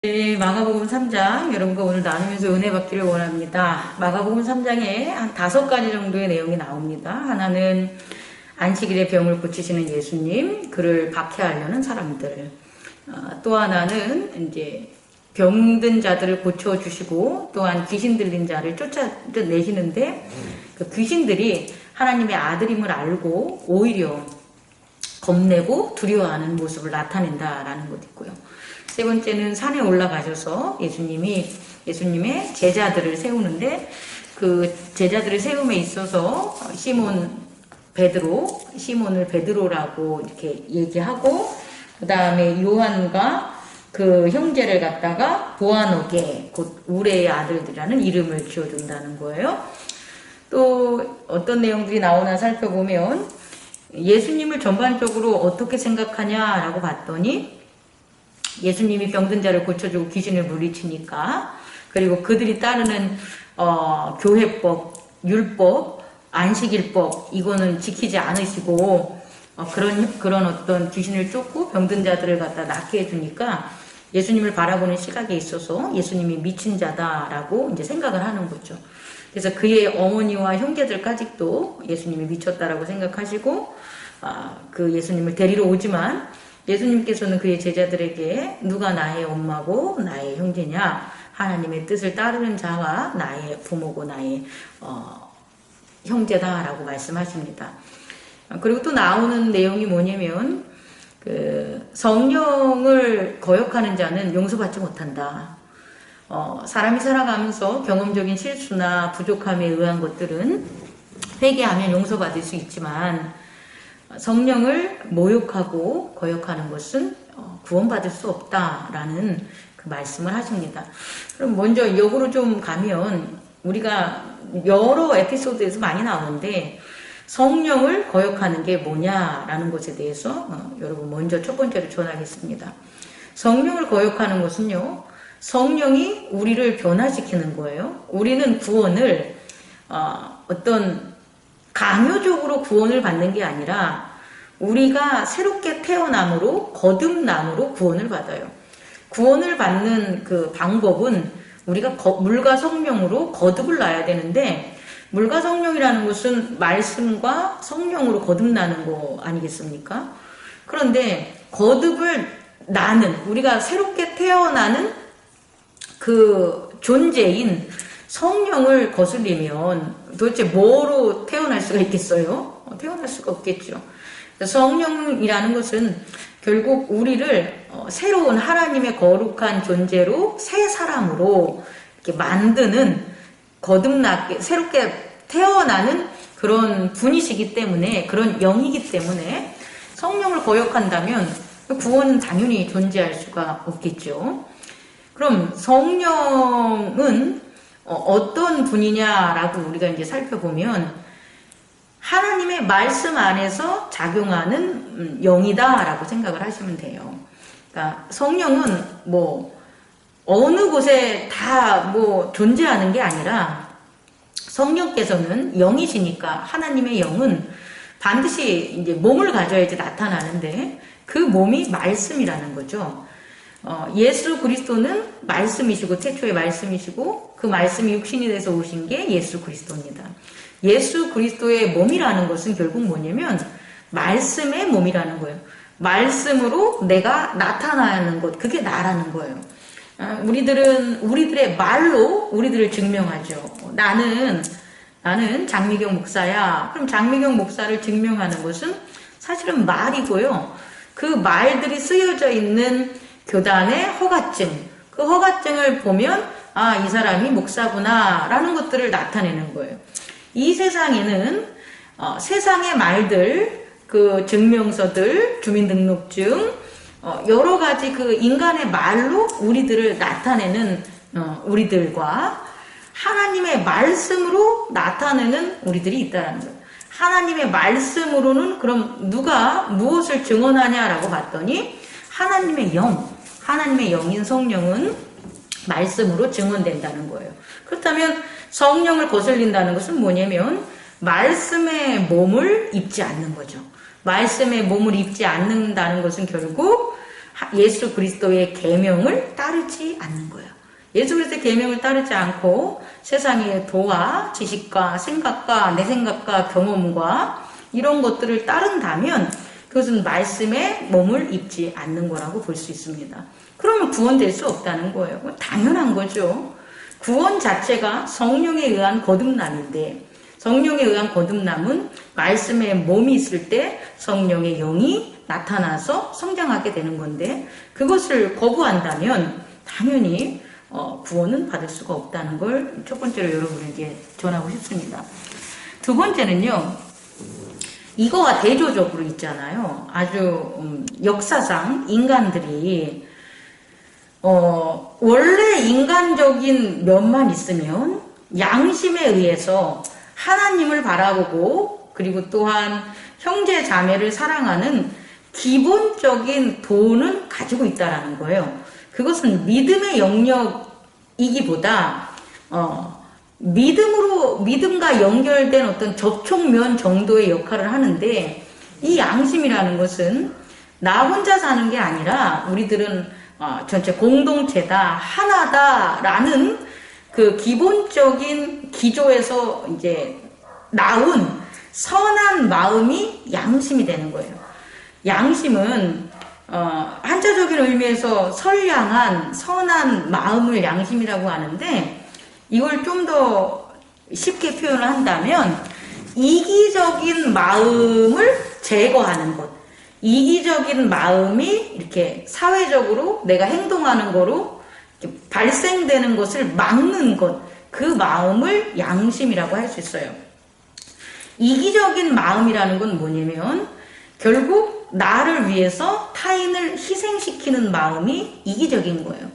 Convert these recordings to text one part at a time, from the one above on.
네, 마가복음 3장 여러분과 오늘 나누면서 은혜 받기를 원합니다. 마가복음 3장에 한 5가지 정도의 내용이 나옵니다. 하나는 안식일에 병을 고치시는 예수님, 그를 박해하려는 사람들. 또 하나는 이제 병든 자들을 고쳐주시고 또한 귀신 들린 자를 쫓아내시는데 그 귀신들이 하나님의 아들임을 알고 오히려 겁내고 두려워하는 모습을 나타낸다라는 것 있고요. 세 번째는 산에 올라가셔서 예수님의 제자들을 세우는데 그 제자들을 세움에 있어서 시몬을 베드로라고 이렇게 얘기하고 그 다음에 요한과 그 형제를 갖다가 보아너게 곧 우레의 아들들이라는 이름을 지어준다는 거예요. 또 어떤 내용들이 나오나 살펴보면 예수님을 전반적으로 어떻게 생각하냐라고 봤더니 예수님이 병든 자를 고쳐주고 귀신을 물리치니까 그리고 그들이 따르는 교회법, 율법, 안식일법 이거는 지키지 않으시고 그런 어떤 귀신을 쫓고 병든 자들을 갖다 낫게 해주니까 예수님을 바라보는 시각에 있어서 예수님이 미친 자다라고 이제 생각을 하는 거죠. 그래서 그의 어머니와 형제들까지도 예수님이 미쳤다라고 생각하시고 그 예수님을 데리러 오지만 예수님께서는 그의 제자들에게 누가 나의 엄마고 나의 형제냐, 하나님의 뜻을 따르는 자가 나의 부모고 나의 형제다라고 말씀하십니다. 그리고 또 나오는 내용이 뭐냐면 그 성령을 거역하는 자는 용서받지 못한다. 사람이 살아가면서 경험적인 실수나 부족함에 의한 것들은 회개하면 용서받을 수 있지만 성령을 모욕하고 거역하는 것은 구원받을 수 없다라는 그 말씀을 하십니다. 그럼 먼저 역으로 좀 가면 우리가 여러 에피소드에서 많이 나오는데 성령을 거역하는 게 뭐냐라는 것에 대해서 여러분 먼저 첫 번째로 전하겠습니다. 성령을 거역하는 것은요, 성령이 우리를 변화시키는 거예요. 우리는 구원을 어떤 강요적으로 구원을 받는 게 아니라 우리가 새롭게 태어남으로 거듭남으로 구원을 받아요. 구원을 받는 그 방법은 우리가 물과 성령으로 거듭을 놔야 되는데 물과 성령이라는 것은 말씀과 성령으로 거듭나는 거 아니겠습니까? 그런데 거듭을 나는 우리가 새롭게 태어나는 그 존재인 성령을 거슬리면 도대체 뭐로 태어날 수가 있겠어요? 태어날 수가 없겠죠. 성령이라는 것은 결국 우리를 새로운 하나님의 거룩한 존재로 새 사람으로 이렇게 만드는 거듭나게 새롭게 태어나는 그런 분이시기 때문에 그런 영이기 때문에 성령을 거역한다면 구원은 당연히 존재할 수가 없겠죠. 그럼 성령은 어떤 분이냐라고 우리가 이제 살펴보면 하나님의 말씀 안에서 작용하는 영이다라고 생각을 하시면 돼요. 그러니까 성령은 뭐 어느 곳에 다 뭐 존재하는 게 아니라 성령께서는 영이시니까 하나님의 영은 반드시 이제 몸을 가져야지 나타나는데 그 몸이 말씀이라는 거죠. 예수 그리스도는 말씀이시고 태초의 말씀이시고 그 말씀이 육신이 돼서 오신 게 예수 그리스도입니다. 예수 그리스도의 몸이라는 것은 결국 뭐냐면 말씀의 몸이라는 거예요. 말씀으로 내가 나타나는 것, 그게 나라는 거예요. 우리들의 말로 우리들을 증명하죠. 나는 장미경 목사야. 그럼 장미경 목사를 증명하는 것은 사실은 말이고요. 그 말들이 쓰여져 있는 교단의 허가증, 그 허가증을 보면 이 사람이 목사구나 라는 것들을 나타내는 거예요. 이 세상에는 세상의 말들, 그 증명서들, 주민등록증, 여러 가지 그 인간의 말로 우리들을 나타내는 우리들과 하나님의 말씀으로 나타내는 우리들이 있다는 거예요. 하나님의 말씀으로는 그럼 누가 무엇을 증언하냐라고 봤더니 하나님의 영인 성령은 말씀으로 증언된다는 거예요. 그렇다면 성령을 거슬린다는 것은 뭐냐면 말씀의 몸을 입지 않는 거죠. 말씀의 몸을 입지 않는다는 것은 결국 예수 그리스도의 계명을 따르지 않는 거예요. 예수 그리스도의 계명을 따르지 않고 세상의 도와 지식과 생각과 내 생각과 경험과 이런 것들을 따른다면 그것은 말씀에 몸을 입지 않는 거라고 볼 수 있습니다. 그러면 구원될 수 없다는 거예요. 당연한 거죠. 구원 자체가 성령에 의한 거듭남인데 성령에 의한 거듭남은 말씀에 몸이 있을 때 성령의 영이 나타나서 성장하게 되는 건데 그것을 거부한다면 당연히 구원은 받을 수가 없다는 걸 첫 번째로 여러분에게 전하고 싶습니다. 두 번째는요. 이거와 대조적으로 있잖아요. 아주 역사상 인간들이 원래 인간적인 면만 있으면 양심에 의해서 하나님을 바라보고 그리고 또한 형제 자매를 사랑하는 기본적인 도는 가지고 있다라는 거예요. 그것은 믿음의 영역이기보다 믿음과 연결된 어떤 접촉면 정도의 역할을 하는데 이 양심이라는 것은 나 혼자 사는 게 아니라 우리들은 전체 공동체다, 하나다라는 그 기본적인 기조에서 이제 나온 선한 마음이 양심이 되는 거예요. 양심은 한자적인 의미에서 선량한 선한 마음을 양심이라고 하는데 이걸 좀 더 쉽게 표현을 한다면 이기적인 마음을 제거하는 것. 이기적인 마음이 이렇게 사회적으로 내가 행동하는 거로 발생되는 것을 막는 것. 그 마음을 양심이라고 할 수 있어요. 이기적인 마음이라는 건 뭐냐면 결국 나를 위해서 타인을 희생시키는 마음이 이기적인 거예요.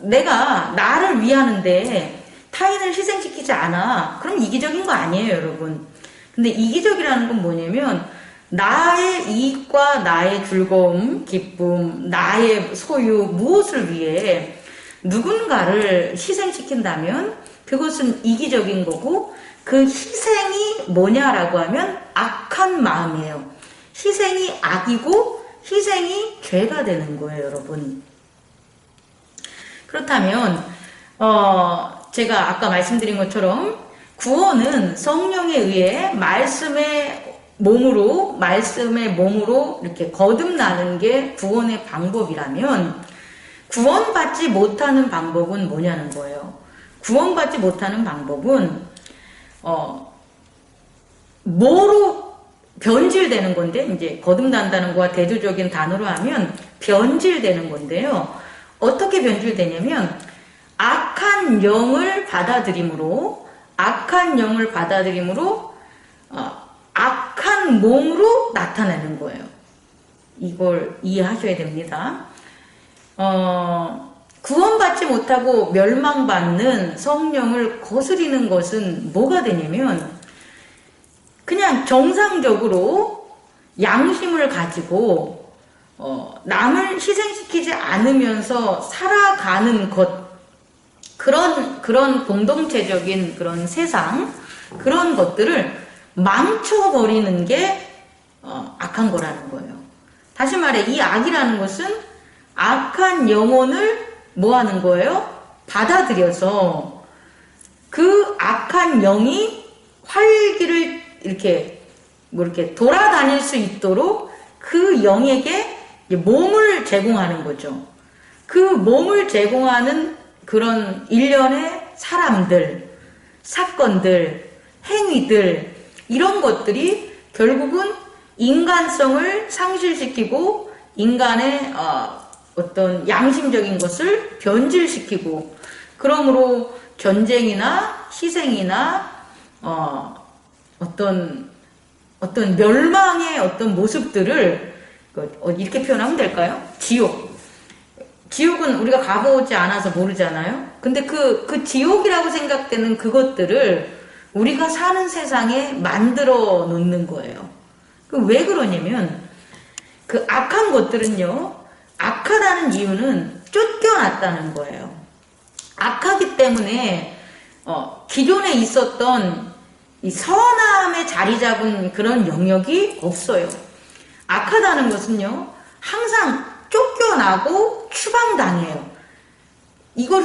내가 나를 위하는데 타인을 희생시키지 않아. 그럼 이기적인 거 아니에요, 여러분. 근데 이기적이라는 건 뭐냐면 나의 이익과 나의 즐거움, 기쁨, 나의 소유, 무엇을 위해 누군가를 희생시킨다면 그것은 이기적인 거고 그 희생이 뭐냐라고 하면 악한 마음이에요. 희생이 악이고 희생이 죄가 되는 거예요, 여러분. 그렇다면 제가 아까 말씀드린 것처럼 구원은 성령에 의해 말씀의 몸으로 이렇게 거듭나는 게 구원의 방법이라면 구원받지 못하는 방법은 뭐냐는 거예요. 구원받지 못하는 방법은 뭐로 변질되는 건데 이제 거듭난다는 거와 대조적인 단어로 하면 변질되는 건데요. 어떻게 변질되냐면 악한 영을 받아들임으로 악한 몸으로 나타내는 거예요. 이걸 이해하셔야 됩니다. 구원받지 못하고 멸망받는 성령을 거스리는 것은 뭐가 되냐면 그냥 정상적으로 양심을 가지고 남을 희생시키지 않으면서 살아가는 것 그런 공동체적인 그런 세상 그런 것들을 망쳐버리는 게 악한 거라는 거예요. 다시 말해 이 악이라는 것은 악한 영혼을 뭐 하는 거예요? 받아들여서 그 악한 영이 활기를 이렇게 돌아다닐 수 있도록 그 영에게 몸을 제공하는 거죠. 그 몸을 제공하는 그런 일련의 사람들, 사건들, 행위들 이런 것들이 결국은 인간성을 상실시키고 인간의 어떤 양심적인 것을 변질시키고 그러므로 전쟁이나 희생이나 어떤 멸망의 어떤 모습들을 이렇게 표현하면 될까요? 지옥은 우리가 가보지 않아서 모르잖아요. 근데 그 지옥이라고 생각되는 그것들을 우리가 사는 세상에 만들어 놓는 거예요. 왜 그러냐면 그 악한 것들은요. 악하다는 이유는 쫓겨났다는 거예요. 악하기 때문에 기존에 있었던 이 선함에 자리 잡은 그런 영역이 없어요. 악하다는 것은요. 항상 쫓겨나고 추방당해요. 이거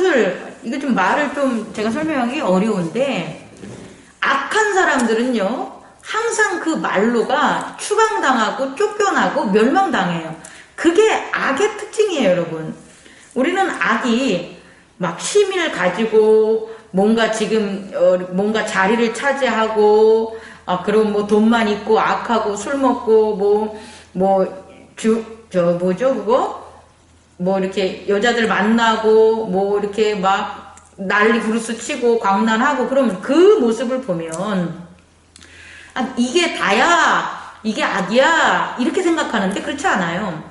좀 말을 좀 제가 설명하기 어려운데, 악한 사람들은요, 항상 그 말로가 추방당하고 쫓겨나고 멸망당해요. 그게 악의 특징이에요, 여러분. 우리는 악이 막 힘을 가지고 뭔가 지금 뭔가 자리를 차지하고 그럼 뭐 돈만 있고 악하고 술 먹고 뭐 이렇게 여자들 만나고 뭐 이렇게 막 난리 부르스 치고 광란하고 그러면 그 모습을 보면 이게 다야, 이게 악이야 이렇게 생각하는데 그렇지 않아요.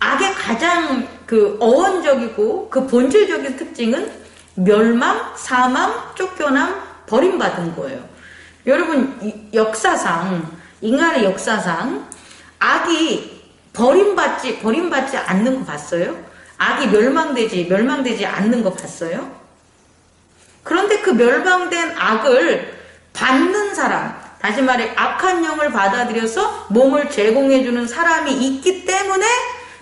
악의 가장 그 어원적이고 그 본질적인 특징은 멸망, 사망, 쫓겨남, 버림받은 거예요. 여러분 인간의 역사상 악이 버림받지 않는 거 봤어요? 악이 멸망되지 않는 거 봤어요? 그런데 그 멸망된 악을 받는 사람, 다시 말해 악한 영을 받아들여서 몸을 제공해주는 사람이 있기 때문에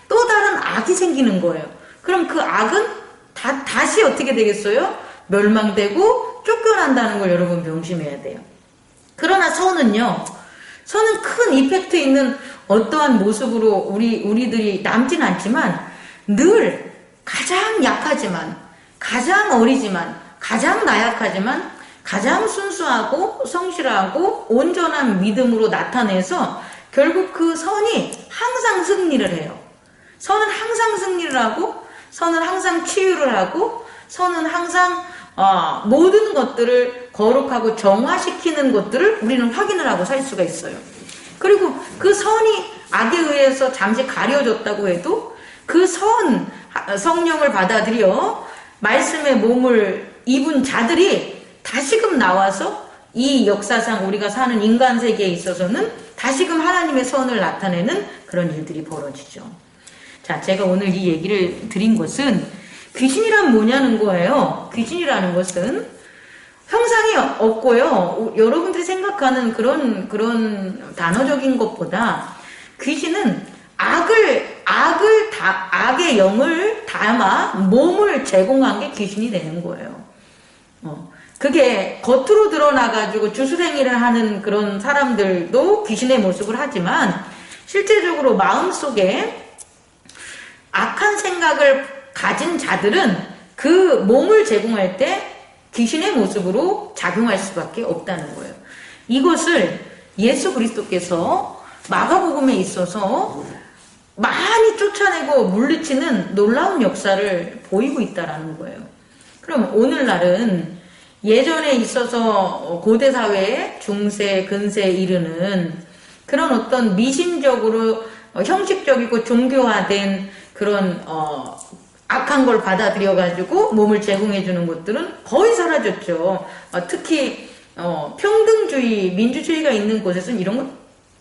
또 다른 악이 생기는 거예요. 그럼 그 악은 다시 어떻게 되겠어요? 멸망되고 쫓겨난다는 걸 여러분 명심해야 돼요. 그러나 선은요, 선은 큰 이펙트 있는 어떠한 모습으로 우리들이 남진 않지만 늘 가장 약하지만, 가장 어리지만, 가장 나약하지만 가장 순수하고 성실하고 온전한 믿음으로 나타내서 결국 그 선이 항상 승리를 해요. 선은 항상 승리를 하고, 선은 항상 치유를 하고, 선은 항상 모든 것들을 거룩하고 정화시키는 것들을 우리는 확인을 하고 살 수가 있어요. 그리고 그 선이 악에 의해서 잠시 가려졌다고 해도 그 성령을 받아들여 말씀의 몸을 입은 자들이 다시금 나와서 이 역사상 우리가 사는 인간 세계에 있어서는 다시금 하나님의 선을 나타내는 그런 일들이 벌어지죠. 자, 제가 오늘 이 얘기를 드린 것은 귀신이란 뭐냐는 거예요. 귀신이라는 것은 형상이 없고요. 여러분들이 생각하는 그런 단어적인 것보다 귀신은 악의 영을 담아 몸을 제공한 게 귀신이 되는 거예요. 그게 겉으로 드러나가지고 주술행위를 하는 그런 사람들도 귀신의 모습을 하지만 실제적으로 마음속에 악한 생각을 가진 자들은 그 몸을 제공할 때 귀신의 모습으로 작용할 수밖에 없다는 거예요. 이것을 예수 그리스도께서 마가복음에 있어서 많이 쫓아내고 물리치는 놀라운 역사를 보이고 있다는 거예요. 그럼 오늘날은 예전에 있어서 고대사회에 중세, 근세에 이르는 그런 어떤 미신적으로 형식적이고 종교화된 그런 악한 걸 받아들여 가지고 몸을 제공해 주는 것들은 거의 사라졌죠. 특히 평등주의, 민주주의가 있는 곳에서는 이런 건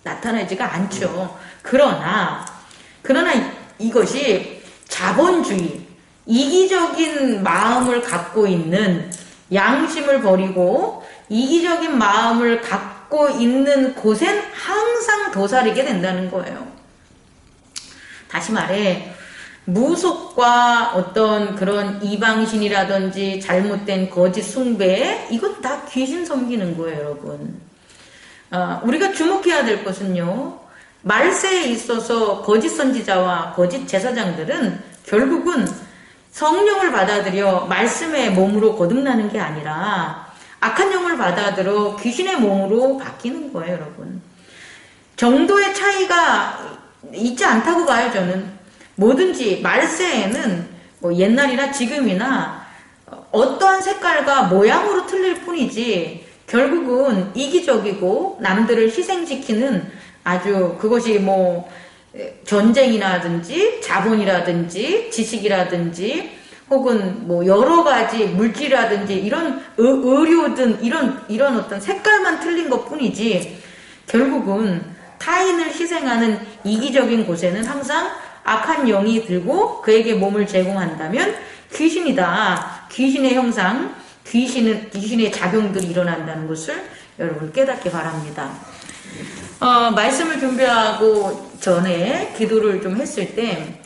나타나지가 않죠. 그러나 이것이 자본주의, 이기적인 마음을 갖고 있는, 양심을 버리고 이기적인 마음을 갖고 있는 곳엔 항상 도사리게 된다는 거예요. 다시 말해 무속과 어떤 그런 이방신이라든지 잘못된 거짓 숭배, 이건 다 귀신 섬기는 거예요, 여러분. 우리가 주목해야 될 것은요, 말세에 있어서 거짓 선지자와 거짓 제사장들은 결국은 성령을 받아들여 말씀의 몸으로 거듭나는 게 아니라 악한 영을 받아들여 귀신의 몸으로 바뀌는 거예요, 여러분. 정도의 차이가 있지 않다고 봐요, 저는. 뭐든지 말세에는 뭐 옛날이나 지금이나 어떠한 색깔과 모양으로 틀릴 뿐이지 결국은 이기적이고 남들을 희생시키는 아주 그것이 뭐 전쟁이라든지 자본이라든지 지식이라든지 혹은 뭐 여러 가지 물질이라든지 이런 의료든 이런 어떤 색깔만 틀린 것 뿐이지 결국은 타인을 희생하는 이기적인 곳에는 항상 악한 영이 들고 그에게 몸을 제공한다면 귀신이다. 귀신의 형상, 귀신의 작용들이 일어난다는 것을 여러분 깨닫기 바랍니다. 말씀을 준비하고 전에 기도를 좀 했을 때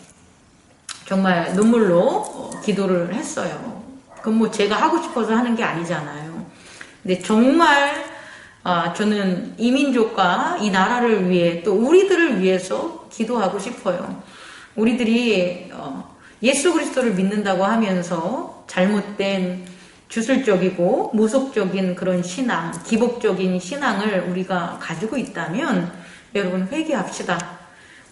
정말 눈물로 기도를 했어요. 그건 뭐 제가 하고 싶어서 하는 게 아니잖아요. 근데 정말 저는 이 민족과 이 나라를 위해 또 우리들을 위해서 기도하고 싶어요. 우리들이 예수 그리스도를 믿는다고 하면서 잘못된 주술적이고 무속적인 그런 신앙, 기복적인 신앙을 우리가 가지고 있다면 여러분 회개합시다.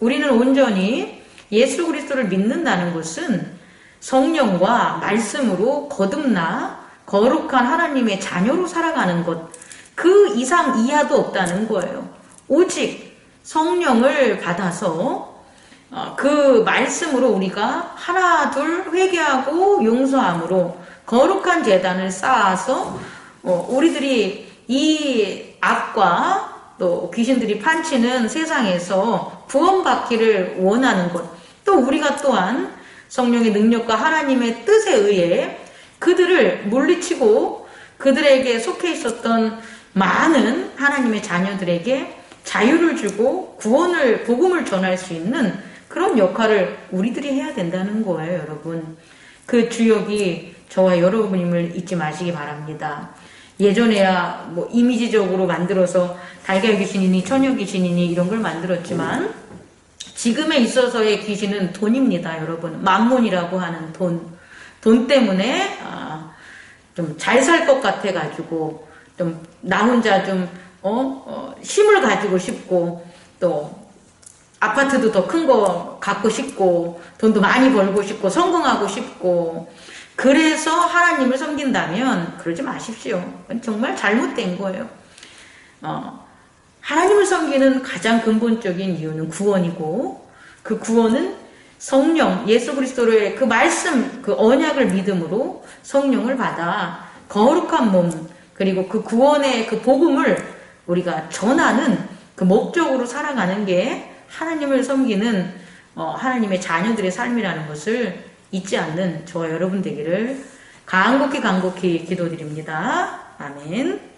우리는 온전히 예수 그리스도를 믿는다는 것은 성령과 말씀으로 거듭나 거룩한 하나님의 자녀로 살아가는 것, 그 이상 이하도 없다는 거예요. 오직 성령을 받아서 그 말씀으로 우리가 하나 둘 회개하고 용서함으로 거룩한 제단을 쌓아서 우리들이 이 악과 또 귀신들이 판치는 세상에서 구원받기를 원하는 것, 또 우리가 또한 성령의 능력과 하나님의 뜻에 의해 그들을 물리치고 그들에게 속해 있었던 많은 하나님의 자녀들에게 자유를 주고 구원을, 복음을 전할 수 있는 그런 역할을 우리들이 해야 된다는 거예요, 여러분. 그 주역이 저와 여러분임을 잊지 마시기 바랍니다. 예전에야 뭐 이미지적으로 만들어서 달걀 귀신이니 처녀 귀신이니 이런 걸 만들었지만 지금에 있어서의 귀신은 돈입니다, 여러분. 만몬이라고 하는 돈 때문에 좀 잘 살 것 같아가지고 좀 나 혼자 좀 힘을 가지고 싶고 또 아파트도 더 큰 거 갖고 싶고 돈도 많이 벌고 싶고 성공하고 싶고 그래서 하나님을 섬긴다면 그러지 마십시오. 그건 정말 잘못된 거예요. 하나님을 섬기는 가장 근본적인 이유는 구원이고 그 구원은 성령, 예수 그리스도의 그 말씀, 그 언약을 믿음으로 성령을 받아 거룩한 몸, 그리고 그 구원의 그 복음을 우리가 전하는 그 목적으로 살아가는 게 하나님을 섬기는 하나님의 자녀들의 삶이라는 것을 잊지 않는 저와 여러분 되기를 간곡히 기도드립니다. 아멘.